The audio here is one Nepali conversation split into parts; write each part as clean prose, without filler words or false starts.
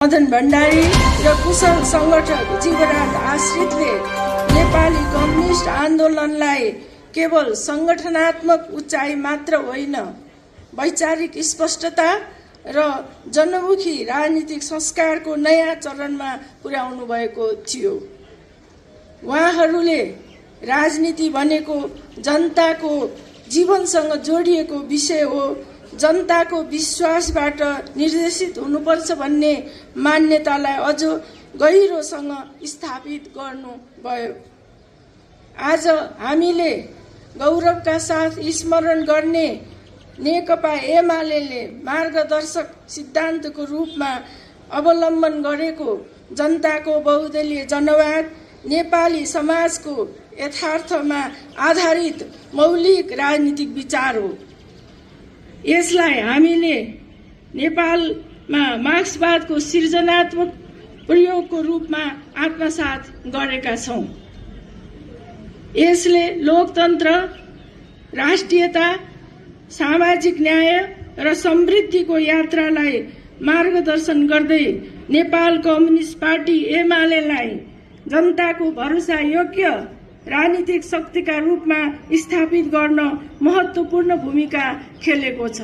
मदन भण्डारी र कुशल संगठक जीवराज आश्रितले नेपाली कम्युनिस्ट आन्दोलनलाई केवल संगठनात्मक उचाइ मात्र होइन, वैचारिक स्पष्टता र जनमुखी राजनीतिक संस्कारको नयाँ चरणमा पुर्याउनु भएको थियो। उहाँहरूले राजनीति भनेको जनताको जीवनसँग जोडिएको विषय हो, जनताको विश्वासबाट निर्देशित हुनुपर्छ भन्ने मान्यतालाई अझ गहिरोसँग स्थापित गर्नुभयो। आज हामीले गौरवका साथ स्मरण गर्ने नेकपा एमाले मार्गदर्शक सिद्धान्तको रूपमा अवलम्बन गरेको जनताको बहुदलीय जनवाद नेपाली समाजको यथार्थमा आधारित मौलिक राजनीतिक विचार हो। यसलाई हामीले नेपालमा मार्क्सवादको सृजनात्मक प्रयोगको रूपमा आत्मसात गरेका छौं। यसले लोकतन्त्र, राष्ट्रियता, सामाजिक न्याय र समृद्धिको यात्रालाई मार्गदर्शन गर्दै नेपाल कम्युनिस्ट पार्टी एमालेलाई जनताको भरोसा योग्य राजनीतिक शक्तिका रूपमा स्थापित गर्न महत्त्वपूर्ण भूमिका खेलेको छ।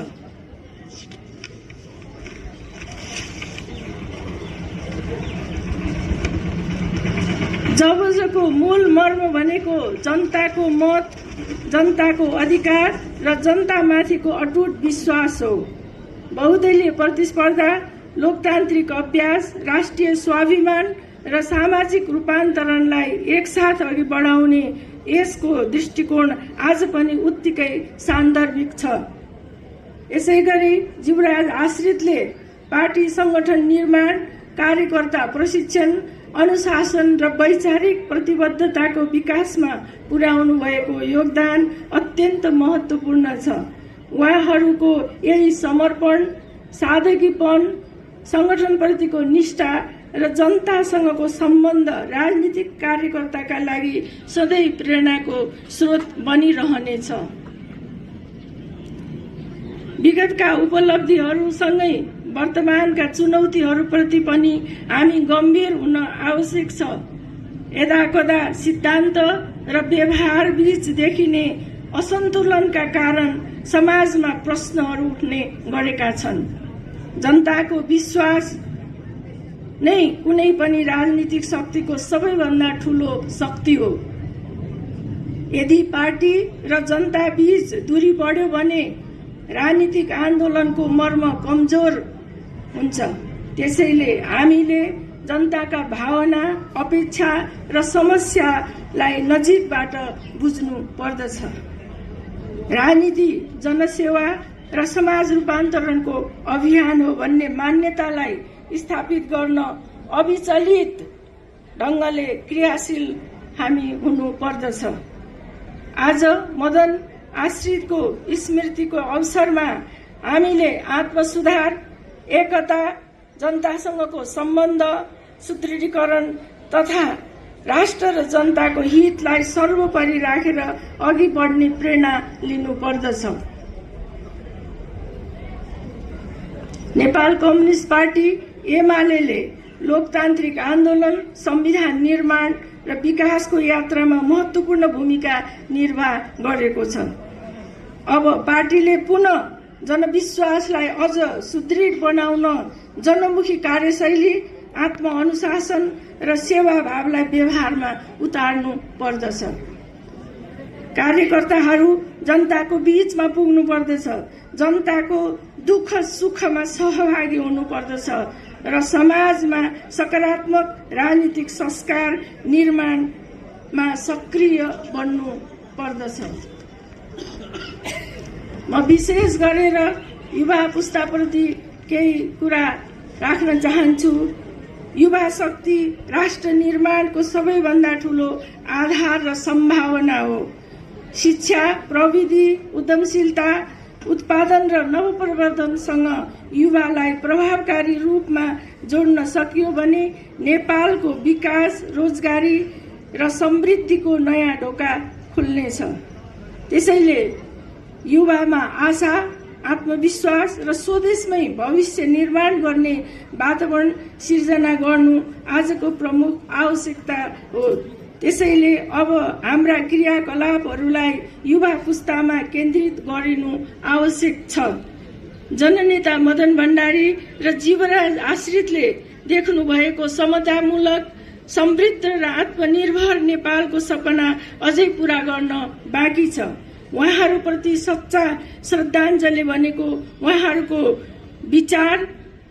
जबजको मूल मर्म भनेको जनताको मत, जनताको अधिकार र जनतामाथिको अटुट विश्वास हो। बहुदलीय प्रतिस्पर्धा, लोकतान्त्रिक अभ्यास, राष्ट्रिय स्वाभिमान र सामाजिक रूपान्तरणलाई एकसाथ अघि बढाउने यसको दृष्टिकोण आज पनि उत्तिकै सान्दर्भिक छ। यसैगरी जीवराज आश्रितले पार्टी संगठन निर्माण, कार्यकर्ता प्रशिक्षण, अनुशासन र वैचारिक प्रतिबद्धताको विकासमा पुर्याउनु भएको योगदान अत्यन्त महत्त्वपूर्ण छ। उहाँहरूको यही समर्पण, सादगीपन, संगठनप्रतिको निष्ठा र जनतासँगको सम्बन्ध राजनीतिक कार्यकर्ताका लागि सधैँ प्रेरणाको स्रोत बनिरहनेछ। विगतका उपलब्धिहरूसँगै वर्तमानका चुनौतीहरूप्रति पनि हामी गम्भीर हुन आवश्यक छ। यदाकदा सिद्धान्त र व्यवहार बीच देखिने असन्तुलनका कारण समाजमा प्रश्नहरू उठ्ने गरेका छन्। जनताको विश्वास नै कुनै पनि राजनीतिक शक्तिको सबैभन्दा ठूलो शक्ति हो। यदि पार्टी र जनता बीच दूरी बढ्यो भने राजनीतिक आन्दोलनको मर्म कमजोर हुन्छ। त्यसैले हामीले जनताका भावना, अपेक्षा र समस्यालाई नजिकबाट बुझ्नु पर्दछ। राजनीति जनसेवा र समाज रूपान्तरणको अभियान हो भन्ने मान्यतालाई स्थापित गर्न अविचलित ढंगले क्रियाशील हामी हुनु पर्दछ। आज मदन आश्रितको स्मृतिको अवसरमा हामीले आत्मसुधार, एकता, जनतासँगको सम्बन्ध सुदृढीकरण तथा राष्ट्र र जनताको हितलाई सर्वोपरि राखेर अघि बढ्ने प्रेरणा लिनु पर्दछ। नेपाल कम्युनिस्ट पार्टी एमाले लोकतान्त्रिक आन्दोलन, संविधान निर्माण र विकासको यात्रामा महत्त्वपूर्ण भूमिका निर्वाह गरेको छ। अब पार्टीले पुनः जनविश्वासलाई अझ सुदृढ बनाउन जनमुखी कार्यशैली, आत्मअनुशासन र सेवाभावलाई व्यवहारमा उतार्नु पर्दछ। कार्यकर्ताहरू जनताको बीचमा पुग्नु पर्दछ, जनताको दुःख सुखमा सहभागी हुनु पर्दछ र समाजमा सकारात्मक राजनीतिक संस्कार निर्माणमा सक्रिय बन्नु पर्दछ। म विशेष गरेर युवा पुस्ताप्रति केही कुरा राख्न चाहन्छु। युवा शक्ति राष्ट्र निर्माणको सबैभन्दा ठूलो आधार र सम्भावना हो। शिक्षा, प्रविधि, उद्यमशीलता, उत्पादन र नवप्रवर्धनसँग युवालाई प्रभावकारी रूपमा जोड्न सकियो भने नेपालको विकास, रोजगारी र समृद्धिको नयाँ ढोका खुल्नेछ। त्यसैले युवामा आशा, आत्मविश्वास र स्वदेशमै भविष्य निर्माण गर्ने वातावरण सिर्जना गर्नु आजको प्रमुख आवश्यकता हो। त्यसैले अब हाम्रा क्रियाकलापहरूलाई युवा पुस्तामा केन्द्रित गरिनु आवश्यक छ। जननेता मदन भण्डारी र जीवराज आश्रितले देख्नु भएको समतामूलक समृद्ध र आत्मनिर्भर नेपालको सपना अझै पूरा गर्न बाँकी छ। उहाँहरूप्रति सच्चा श्रद्धाञ्जली भनेको उहाँहरूको विचार,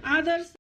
आदर्श